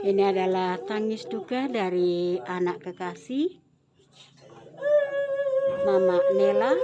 Ini adalah tangis duka dari anak kekasih Mama Nela.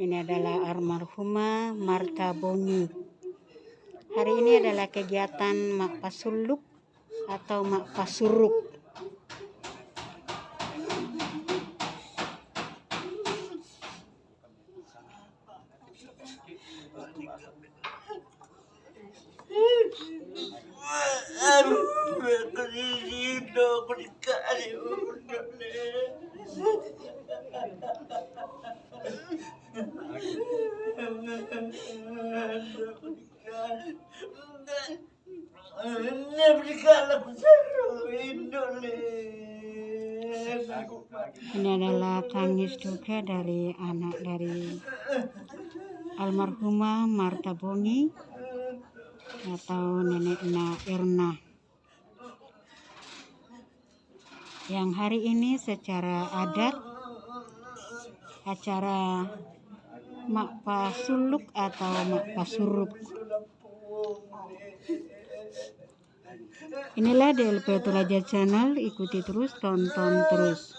Ini adalah almarhumah Marta Boni. Hari ini adalah kegiatan Mak Pasuluk atau Mak Pasuruk. Ini adalah tangis duka dari anak dari almarhumah Marta Boni atau Nenek Erna, yang hari ini secara adat acara Mak Pasuluk atau Mak Pasuruk. Inilah DLP Toraja Channel, ikuti terus, tonton terus.